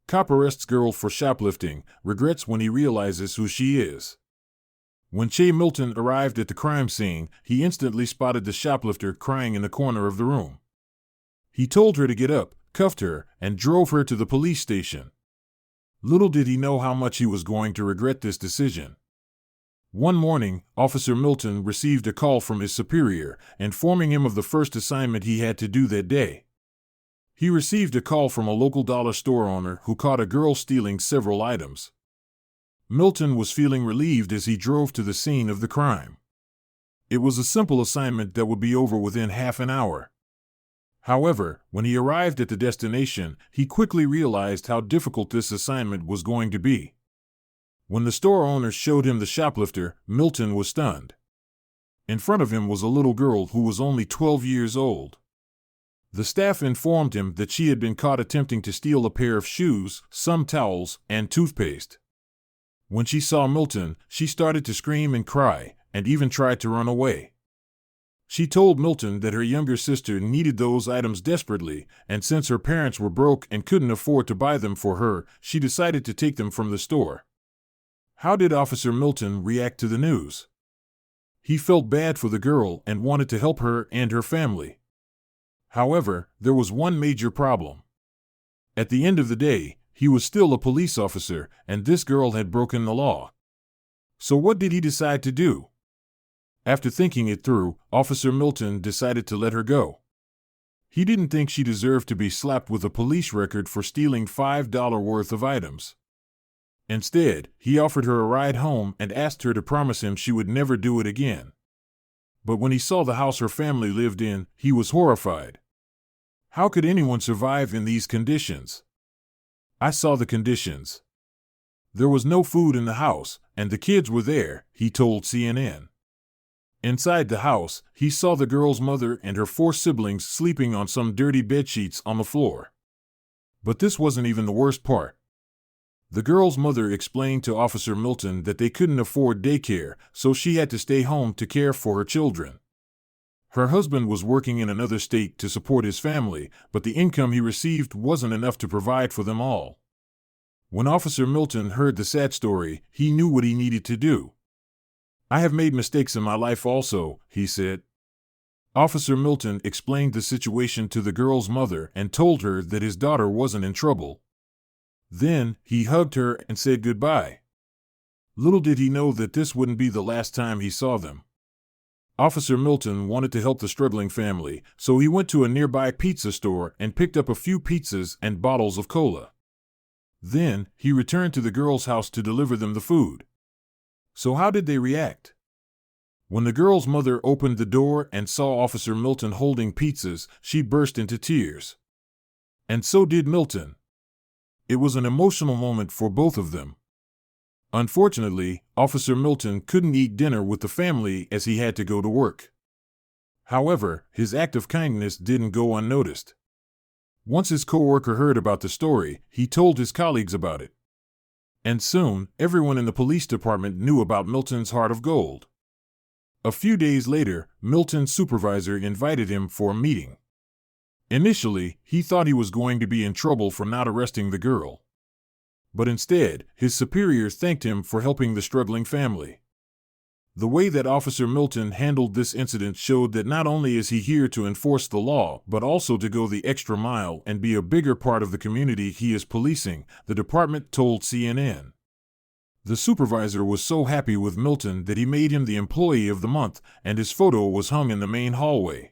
Cop arrests girl for shoplifting, regrets when he realizes who she is. When Che Milton arrived at the crime scene, he instantly spotted the shoplifter crying in the corner of the room. He told her to get up, cuffed her, and drove her to the police station. Little did he know how much he was going to regret this decision. One morning, Officer Milton received a call from his superior, informing him of the first assignment he had to do that day. He received a call from a local dollar store owner who caught a girl stealing several items. Milton was feeling relieved as he drove to the scene of the crime. It was a simple assignment that would be over within half an hour. However, when he arrived at the destination, he quickly realized how difficult this assignment was going to be. When the store owner showed him the shoplifter, Milton was stunned. In front of him was a little girl who was only 12 years old. The staff informed him that she had been caught attempting to steal a pair of shoes, some towels, and toothpaste. When she saw Milton, she started to scream and cry, and even tried to run away. She told Milton that her younger sister needed those items desperately, and since her parents were broke and couldn't afford to buy them for her, she decided to take them from the store. How did Officer Milton react to the news? He felt bad for the girl and wanted to help her and her family. However, there was one major problem. At the end of the day, he was still a police officer, and this girl had broken the law. So what did he decide to do? After thinking it through, Officer Milton decided to let her go. He didn't think she deserved to be slapped with a police record for stealing $5 worth of items. Instead, he offered her a ride home and asked her to promise him she would never do it again. But when he saw the house her family lived in, he was horrified. How could anyone survive in these conditions? I saw the conditions. There was no food in the house, and the kids were there, he told CNN. Inside the house, he saw the girl's mother and her 4 siblings sleeping on some dirty bedsheets on the floor. But this wasn't even the worst part. The girl's mother explained to Officer Milton that they couldn't afford daycare, so she had to stay home to care for her children. Her husband was working in another state to support his family, but the income he received wasn't enough to provide for them all. When Officer Milton heard the sad story, he knew what he needed to do. I have made mistakes in my life also, he said. Officer Milton explained the situation to the girl's mother and told her that his daughter wasn't in trouble. Then, he hugged her and said goodbye. Little did he know that this wouldn't be the last time he saw them. Officer Milton wanted to help the struggling family, so he went to a nearby pizza store and picked up a few pizzas and bottles of cola. Then, he returned to the girl's house to deliver them the food. So how did they react? When the girl's mother opened the door and saw Officer Milton holding pizzas, she burst into tears. And so did Milton. It was an emotional moment for both of them. Unfortunately, Officer Milton couldn't eat dinner with the family as he had to go to work. However, his act of kindness didn't go unnoticed. Once his coworker heard about the story, he told his colleagues about it. And soon, everyone in the police department knew about Milton's heart of gold. A few days later, Milton's supervisor invited him for a meeting. Initially, he thought he was going to be in trouble for not arresting the girl. But instead, his superior thanked him for helping the struggling family. The way that Officer Milton handled this incident showed that not only is he here to enforce the law, but also to go the extra mile and be a bigger part of the community he is policing, the department told CNN. The supervisor was so happy with Milton that he made him the Employee of the Month, and his photo was hung in the main hallway.